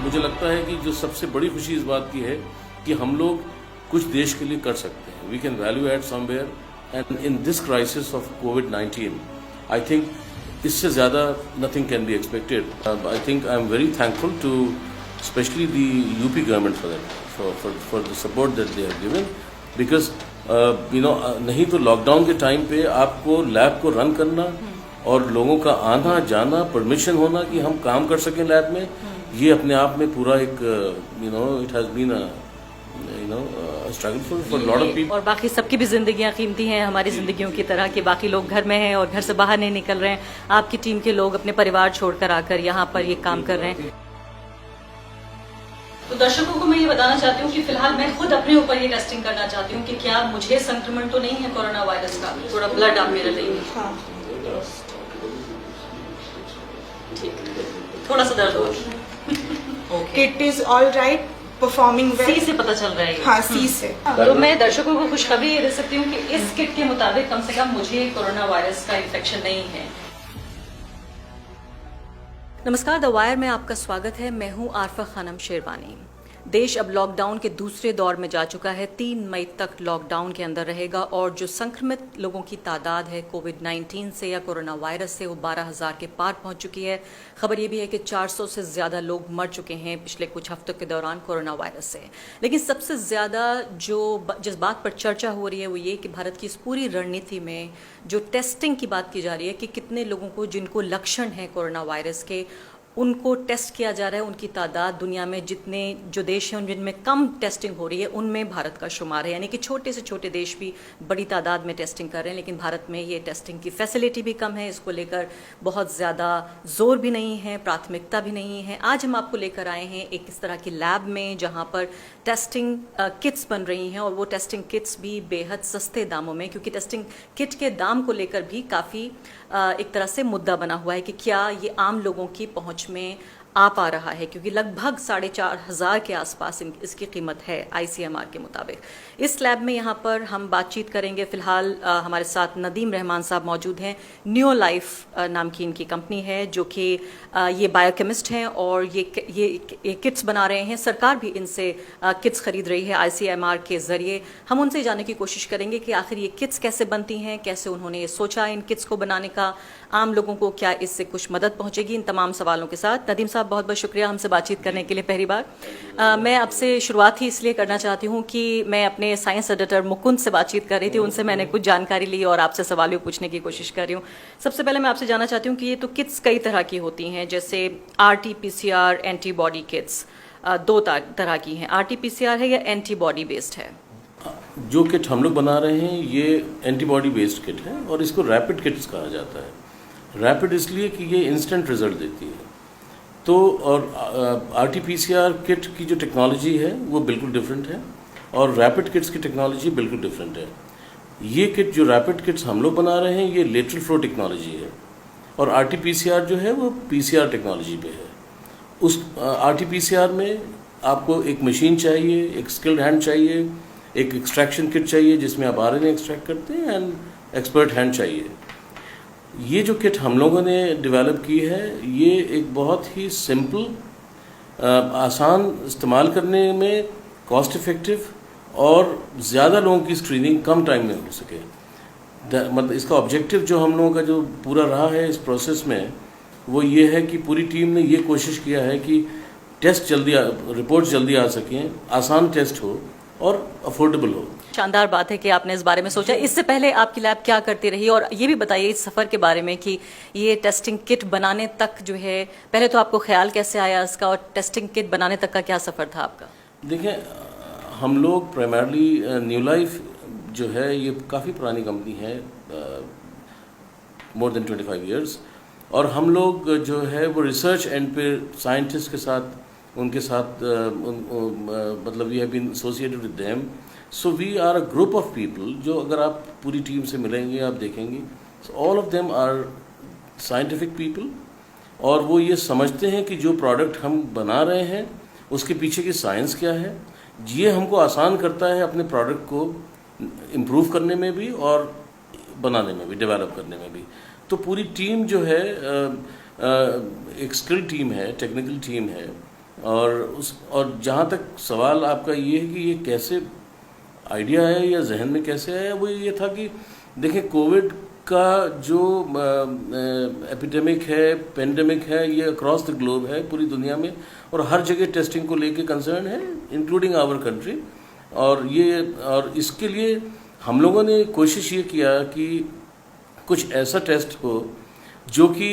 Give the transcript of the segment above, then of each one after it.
मुझे लगता है कि जो सबसे बड़ी खुशी इस बात की है कि हम लोग कुछ देश के लिए कर सकते हैं. We can value add somewhere, and in this crisis of कोविड-19 आई थिंक इससे ज़्यादा nothing can be expected. I think I am very thankful to especially the UP government for that, for the support that they have given, because नहीं तो lockdown के time पे आपको lab को run करना और लोगों का आना जाना, परमिशन होना कि हम काम कर सकें लैब में, ये अपने आप में पूरा एक it has been struggle for lot of people. और बाकी सबकी भी जिंदगियां कीमती हैं हमारी जिंदगियों की तरह, कि बाकी लोग घर में हैं और घर से बाहर नहीं निकल रहे हैं. आपकी टीम के लोग अपने परिवार छोड़कर आकर यहाँ पर ये काम कर रहे हैं. तो दर्शकों को मैं ये बताना चाहती हूँ कि फिलहाल मैं खुद अपने ऊपर ये टेस्टिंग करना चाहती हूँ कि क्या मुझे संक्रमण तो नहीं है कोरोना वायरस का. थोड़ा ब्लड आप मेरे लिए. हाँ. ठीक, थोड़ा सा दर्द हो. It is all right, performing well. सी से पता चल रहा है. हाँ, सी से. तो मैं दर्शकों को खुशखबरी ये दे सकती हूँ कि इस किट के मुताबिक कम से कम मुझे कोरोना वायरस का इन्फेक्शन नहीं है. नमस्कार, द वायर में आपका स्वागत है. मैं हूं आरफा खानम शेरवानी. देश अब लॉकडाउन के दूसरे दौर में जा चुका है. 3 मई तक लॉकडाउन के अंदर रहेगा और जो संक्रमित लोगों की तादाद है कोविड-19 से या कोरोना वायरस से, वो 12,000 के पार पहुंच चुकी है. खबर ये भी है कि 400 से ज़्यादा लोग मर चुके हैं पिछले कुछ हफ्तों के दौरान कोरोना वायरस से. लेकिन सबसे ज़्यादा जिस बात पर चर्चा हो रही है वो ये कि भारत की इस पूरी रणनीति में जो टेस्टिंग की बात की जा रही है कि कितने लोगों को जिनको लक्षण है कोरोना वायरस के उनको टेस्ट किया जा रहा है, उनकी तादाद दुनिया में जितने जो देश हैं जिनमें कम टेस्टिंग हो रही है उनमें भारत का शुमार है. यानी कि छोटे से छोटे देश भी बड़ी तादाद में टेस्टिंग कर रहे हैं, लेकिन भारत में ये टेस्टिंग की फैसिलिटी भी कम है. इसको लेकर बहुत ज़्यादा जोर भी नहीं है, प्राथमिकता भी नहीं है. आज हम आपको लेकर आए हैं एक इस तरह की लैब में जहाँ पर टेस्टिंग किट्स बन रही हैं, और वो टेस्टिंग किट्स भी बेहद सस्ते दामों में, क्योंकि टेस्टिंग किट के दाम को लेकर भी काफ़ी एक तरह से मुद्दा बना हुआ है कि क्या ये आम लोगों की पहुंच में आ पा रहा है, क्योंकि लगभग 4,500 के आसपास इसकी कीमत है ICMR के मुताबिक. इस लैब में यहाँ पर हम बातचीत करेंगे. फिलहाल हमारे साथ नदीम रहमान साहब मौजूद हैं. न्यू लाइफ नाम की इनकी कंपनी है, जो कि ये बायोकेमिस्ट हैं और ये किट्स बना रहे हैं. सरकार भी इनसे किट्स खरीद रही है ICMR के ज़रिए. हम उनसे जानने की कोशिश करेंगे कि आखिर ये किट्स कैसे बनती हैं, कैसे उन्होंने ये सोचा इन किट्स को बनाने का, आम लोगों को क्या इससे कुछ मदद पहुँचेगी. इन तमाम सवालों के साथ नदीम साहब बहुत बहुत शुक्रिया हमसे बातचीत करने के लिए. पहली बार मैं आपसे शुरुआत ही इसलिए करना चाहती हूँ कि मैं अपने साइंस एडिटर मुकुंद से बातचीत कर रही थी, उनसे मैंने कुछ जानकारी ली और आपसे सवाल भी पूछने की कोशिश कर रही हूँ. सबसे पहले मैं आपसे जानना चाहती हूँ कि ये तो किट्स कई तरह की होती हैं, जैसे RT-PCR एंटीबॉडी किट्स 2 तरह की हैं. RT-PCR है या एंटीबॉडी बेस्ड है? जो किट हम लोग बना रहे हैं ये एंटीबॉडी बेस्ड किट है और इसको रैपिड किट्स कहा जाता है. रैपिड इसलिए कि ये इंस्टेंट रिजल्ट देती है. तो और RT-PCR किट की जो टेक्नोलॉजी है वो बिल्कुल डिफरेंट है और रैपिड किट्स की टेक्नोलॉजी बिल्कुल डिफरेंट है. ये किट जो रैपिड किट्स हम लोग बना रहे हैं ये लेटरल फ्लो टेक्नोलॉजी है और RT-PCR जो है वो PCR टेक्नोलॉजी पे है. उस RT-PCR में आपको एक मशीन चाहिए, एक स्किल्ड हैंड चाहिए, एक एक्सट्रैक्शन किट चाहिए जिसमें आप RNA एक्सट्रैक्ट करते हैं, एंड एक्सपर्ट हैंड चाहिए. ये जो किट हम लोगों ने डेवलप की है ये एक बहुत ही सिंपल, आसान इस्तेमाल करने में, कॉस्ट इफ़ेक्टिव और ज़्यादा लोगों की स्क्रीनिंग कम टाइम में हो सके. मतलब इसका ऑब्जेक्टिव जो हम लोगों का जो पूरा रहा है इस प्रोसेस में वो ये है कि पूरी टीम ने ये कोशिश किया है कि टेस्ट रिपोर्ट जल्दी आ सकें, आसान टेस्ट हो और अफोर्डेबल हो. शानदार बात है कि आपने इस बारे में सोचा. इससे पहले आपकी लैब क्या करती रही, और ये भी बताइए इस सफ़र के बारे में कि ये टेस्टिंग किट बनाने तक जो है, पहले तो आपको ख्याल कैसे आया इसका, और टेस्टिंग किट बनाने तक का क्या सफ़र था आपका? देखिए, हम लोग प्राइमरली न्यू लाइफ जो है ये काफ़ी पुरानी कंपनी है, मोर देन 25 ईयर्स, और हम लोग जो है वो रिसर्च एंड पे साइंटिस्ट के साथ उनके साथ मतलब we have been associated with them. So we are a group of people जो अगर आप पूरी टीम से मिलेंगे आप देखेंगे, so all of them are scientific people और वो ये समझते हैं कि जो प्रोडक्ट हम बना रहे हैं उसके पीछे की साइंस क्या है. ये हमको आसान करता है अपने प्रोडक्ट को इम्प्रूव करने में भी और बनाने में भी, डेवलप करने में भी. तो पूरी टीम जो है एक स्किल टीम है, टेक्निकल टीम है, और जहाँ तक सवाल आपका ये है कि ये कैसे आइडिया आया या जहन में कैसे आया, वो ये था कि देखें कोविड का जो एपिडेमिक है, पेंडेमिक है, ये अक्रॉस द ग्लोब है पूरी दुनिया में, और हर जगह टेस्टिंग को लेके कंसर्न है, इंक्लूडिंग आवर कंट्री। और इसके लिए हम लोगों ने कोशिश ये किया कि कुछ ऐसा टेस्ट हो जो कि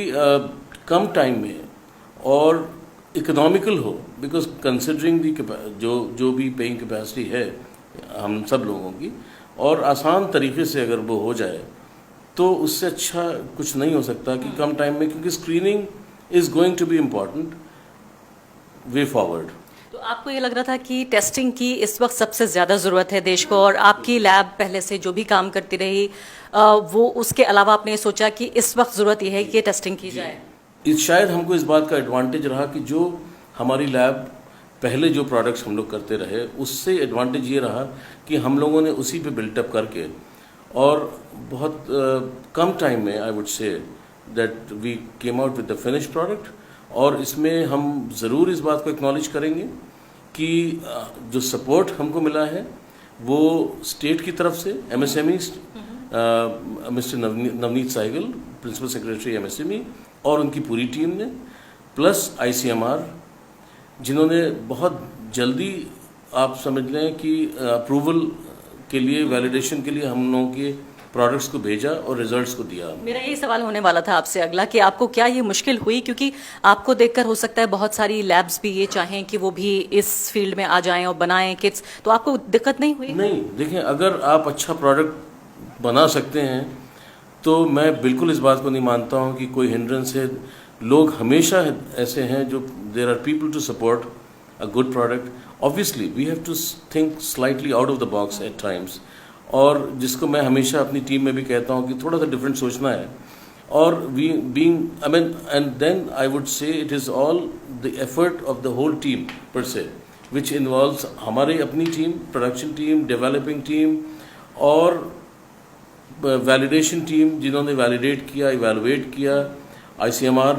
कम टाइम में और इकोनॉमिकल हो, बिकॉज कंसिडरिंग दी जो भी पेइंग कैपेसिटी है हम सब लोगों की, और आसान तरीके से अगर वो हो जाए तो उससे अच्छा कुछ नहीं हो सकता कि कम टाइम में, क्योंकि screening is going to be important way forward. तो आपको ये लग रहा था कि टेस्टिंग की इस वक्त सबसे ज़्यादा ज़रूरत है देश को, और आपकी लैब पहले से जो भी काम करती रही वो उसके अलावा आपने सोचा कि इस वक्त ज़रूरत यह है कि टेस्टिंग की जाए। शायद हमको इस बात का एडवांटेज रहा कि जो हमारी लैब पहले जो प्रोडक्ट्स हम लोग करते रहे, उससे एडवांटेज ये रहा कि हम लोगों ने उसी पे बिल्टअप करके और बहुत कम टाइम में I would say that we came out with the finish product. और इसमें हम ज़रूर इस बात को एक्नॉलेज करेंगे कि जो सपोर्ट हमको मिला है वो स्टेट की तरफ से MSME mister Navneet Sehgal, principal secretary MSME, और उनकी पूरी टीम ने, प्लस ICMR जिन्होंने बहुत जल्दी, आप समझ लें कि अप्रूवल के लिए, वैलिडेशन के लिए हम लोगों के प्रोडक्ट्स को भेजा और रिजल्ट्स को दिया। मेरा यही सवाल होने वाला था आपसे अगला कि आपको क्या ये मुश्किल हुई, क्योंकि आपको देखकर हो सकता है बहुत सारी लैब्स भी ये चाहें कि वो भी इस फील्ड में आ जाएं और बनाएं किट्स, तो आपको दिक्कत नहीं हुई? नहीं, देखें, अगर आप अच्छा प्रोडक्ट बना सकते हैं तो मैं बिल्कुल इस बात को नहीं मानता हूँ कि कोई हिंड्रेंस है। लोग हमेशा ऐसे हैं जो there are people to support a good product. Obviously we have to think slightly out of the box at times, और जिसको मैं हमेशा अपनी टीम में भी कहता हूँ कि थोड़ा सा डिफरेंट सोचना है। और we being I mean and then I would say it is all the effort of the whole team per se, which involves हमारी अपनी team, production team, developing team और वैलिडेशन टीम जिन्होंने वैलिडेट किया, evaluate किया, ICMR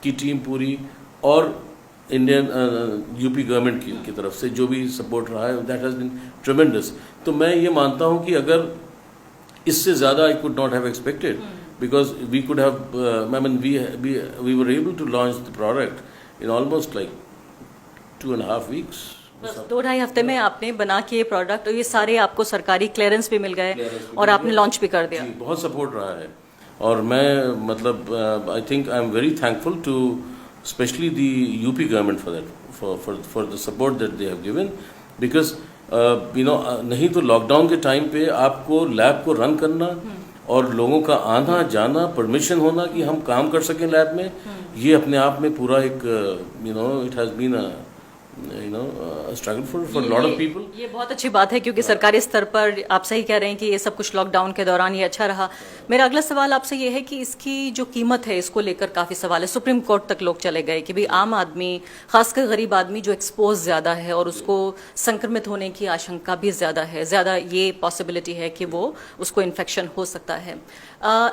की team पूरी, और Indian UP government की तरफ से जो भी सपोर्ट रहा है, दैट हैज़ बीन ट्रेमेंडस। तो मैं ये मानता हूँ कि अगर इससे ज़्यादा I could not have expected, because we could have, I mean we were able to launch the product in almost like 2.5 weeks। बस 2-2.5 हफ्ते में आपने बना के ये प्रोडक्ट, और ये सारे आपको सरकारी क्लियरेंस भी मिल गए और आपने लॉन्च भी कर दिया। बहुत सपोर्ट रहा है, और मैं मतलब I think I am very thankful to specially the UP government for that, for the support that they have given, because you know नहीं तो लॉकडाउन के टाइम पे आपको लैब को रन करना और लोगों का आना जाना, परमिशन होना कि हम काम कर सकें लैब में, ये अपने आप में पूरा एक you know it has been struggle for lot of people. ये बहुत अच्छी बात है, क्योंकि सरकारी स्तर पर आप सही कह रहे हैं कि ये सब कुछ लॉकडाउन के दौरान ये अच्छा रहा। मेरा अगला सवाल आपसे ये है कि इसकी जो कीमत है, इसको लेकर काफ़ी सवाल है। सुप्रीम कोर्ट तक लोग चले गए कि भाई आम आदमी, खासकर गरीब आदमी जो एक्सपोज ज़्यादा है और उसको संक्रमित होने की आशंका भी ज़्यादा है, ज़्यादा ये पॉसिबिलिटी है कि वो उसको इन्फेक्शन हो सकता है।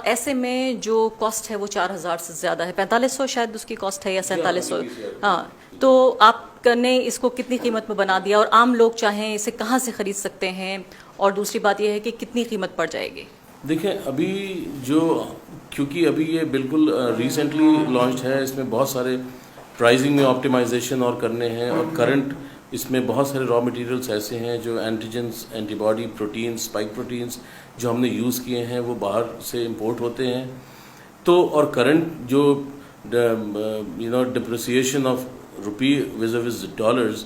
ऐसे में जो कॉस्ट है वो 4,000 से ज़्यादा है, 4500 शायद उसकी कॉस्ट है या 4700। हाँ, तो आपने इसको कितनी कीमत में बना दिया, और आम लोग चाहें इसे कहाँ से ख़रीद सकते हैं, और दूसरी बात यह है कि कितनी कीमत पड़ जाएगी? देखें, अभी जो, क्योंकि अभी ये बिल्कुल रिसेंटली लॉन्च है, इसमें बहुत सारे प्राइसिंग में ऑप्टिमाइजेशन और करने हैं, और करंट इसमें बहुत सारे रॉ मटेरियल्स ऐसे हैं जो antigens, antibody, proteins, spike proteins जो हमने यूज़ किए हैं वो बाहर से इंपोर्ट होते हैं। तो और करंट जो you know depreciation of rupee vis dollars,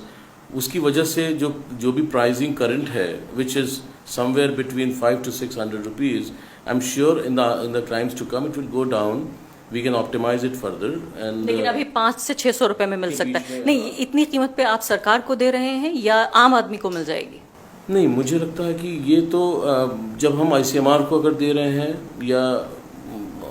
उसकी वजह से जो भी प्राइसिंग करंट है which is somewhere between 500 to 600 rupees, I am sure in the times to come it will go down, we can optimise it further. And लेकिन अभी 500 से 600 रुपए में मिल सकता है। नहीं, इतनी कीमत पे आप सरकार को दे रहे हैं या आम आदमी को मिल जाएगी? नहीं, मुझे लगता है कि ये तो जब हम ICMR को अगर दे रहे हैं या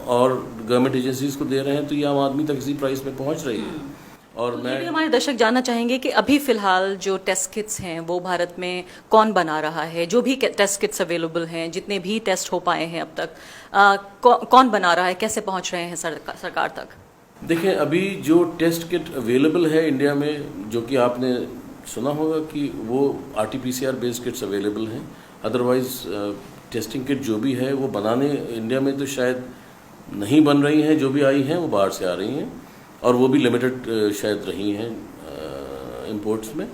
और गवर्नमेंट एजेंसीज को दे रहे हैं तो ये आम आदमी तक इसी प्राइस में पहुंच रही है। और तो ये भी हमारे दर्शक जानना चाहेंगे कि अभी फिलहाल जो टेस्ट किट्स हैं वो भारत में कौन बना रहा है? जो भी टेस्ट किट्स अवेलेबल हैं, जितने भी टेस्ट हो पाए हैं अब तक, कौन बना रहा है, कैसे पहुंच रहे हैं सरकार तक? देखें, अभी जो टेस्ट किट अवेलेबल है इंडिया में, जो कि आपने सुना होगा कि वो RT-PCR बेस्ड किट्स अवेलेबल हैं। अदरवाइज टेस्टिंग किट जो भी है वो बनाने इंडिया में तो शायद नहीं बन रही हैं, जो भी आई हैं वो बाहर से आ रही हैं और वो भी लिमिटेड शायद रही हैं इंपोर्ट्स में।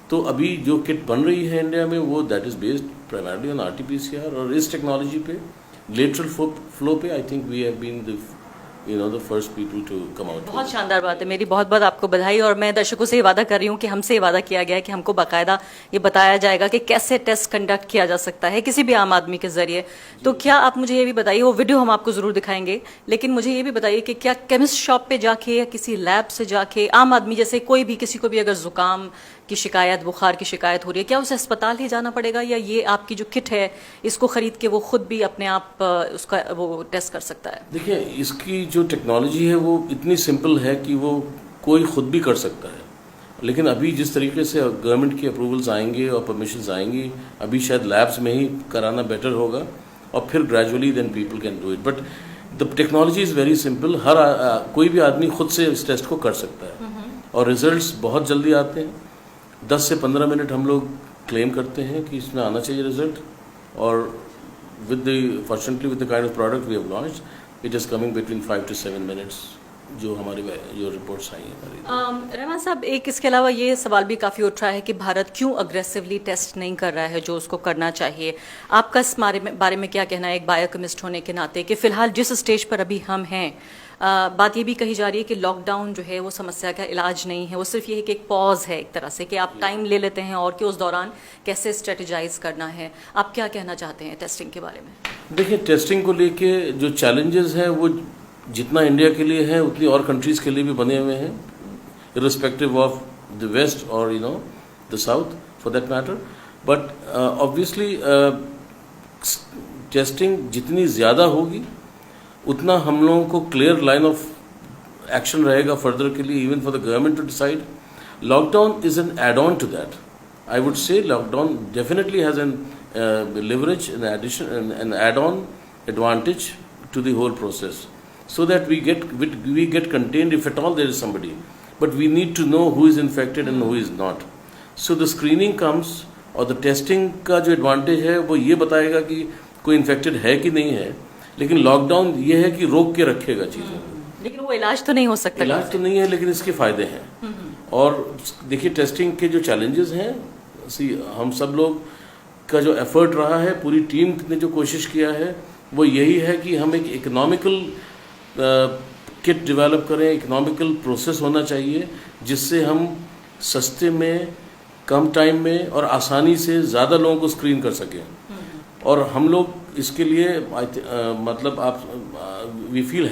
तो अभी जो किट बन रही है इंडिया में वो that is based primarily on RT-PCR, और इस टेक्नोलॉजी पे लेटरल फ्लो पे I think we have been the first people to come out. बहुत शानदार बात है, मेरी बहुत बहुत आपको बधाई। और मैं दर्शकों से ये वादा कर रही हूँ कि हमसे ये वादा किया गया है कि हमको बाकायदा ये बताया जाएगा कि कैसे टेस्ट कंडक्ट किया जा सकता है किसी भी आम आदमी के जरिए। तो क्या आप मुझे ये भी बताइए, वो वीडियो हम आपको जरूर दिखाएंगे, लेकिन मुझे ये भी बताइए कि क्या केमिस्ट शॉप पे जाके या किसी लैब से जाके आम आदमी जैसे कोई भी, किसी को भी अगर जुकाम की शिकायत, बुखार की शिकायत हो रही है, क्या उसे अस्पताल ही जाना पड़ेगा, या ये आपकी जो किट है इसको खरीद के वो खुद भी अपने आप उसका वो टेस्ट कर सकता है? देखिए, इसकी जो टेक्नोलॉजी है वो इतनी सिंपल है कि वो कोई खुद भी कर सकता है, लेकिन अभी जिस तरीके से गवर्नमेंट की अप्रूवल्स आएंगे और परमिशंस आएंगी, अभी शायद लैब्स में ही कराना बेटर होगा और फिर gradually then people can do it. But the technology is very simple. कोई भी आदमी खुद से इस टेस्ट को कर सकता है और रिजल्ट्स बहुत जल्दी आते हैं। 10 से 15 मिनट हम लोग क्लेम करते हैं कि इसमें आना चाहिए रिजल्ट, और fortunately with the kind of product we have launched, it is coming between 5 to 7 minutes जो हमारी जो रिपोर्ट्स आई हैं हमारी। रहमान साहब, एक इसके अलावा ये सवाल भी काफ़ी उठ रहा है कि भारत क्यों अग्रेसिवली टेस्ट नहीं कर रहा है जो उसको करना चाहिए। आपका इस बारे में क्या कहना है एक बायोकेमिस्ट होने के नाते, कि फ़िलहाल जिस स्टेज पर अभी हम हैं, बात ये भी कही जा रही है कि लॉकडाउन जो है वो समस्या का इलाज नहीं है, वो सिर्फ ये है कि एक पॉज है एक तरह से, कि आप टाइम ले लेते हैं और कि उस दौरान कैसे स्ट्रेटेजाइज करना है। आप क्या कहना चाहते हैं टेस्टिंग के बारे में? देखिए, टेस्टिंग को लेके जो चैलेंजेस हैं वो जितना इंडिया के लिए है उतनी और कंट्रीज़ के लिए भी बने हुए हैं, इर्रिस्पेक्टिव ऑफ द वेस्ट और the south for that matter. But obviously testing जितनी ज़्यादा होगी उतना हम लोगों को क्लियर लाइन ऑफ एक्शन रहेगा फर्दर के लिए, even for the government to decide. Lockdown is an add on to that. I would say lockdown definitely has an leverage, an addition, an add-on advantage to the whole process, so that we get contained if at all there is somebody. But we need to know who is infected and who is not. So the screening comes, और the testing का जो advantage है वो ये बताएगा कि कोई infected है कि नहीं है, लेकिन लॉकडाउन ये है कि रोक के रखेगा चीज़ों को। लेकिन वो इलाज तो नहीं हो सकता। इलाज तो नहीं है, लेकिन इसके फायदे हैं। और देखिए, टेस्टिंग के जो चैलेंजेस हैं, हम सब लोग का जो एफर्ट रहा है, पूरी टीम ने जो कोशिश किया है वो यही है कि हम एक इकोनॉमिकल किट डेवलप करें। इकोनॉमिकल प्रोसेस होना चाहिए जिससे हम सस्ते में, कम टाइम में और आसानी से ज़्यादा लोगों को स्क्रीन कर सकें। और हम लोग इसके लिए मतलब वी फील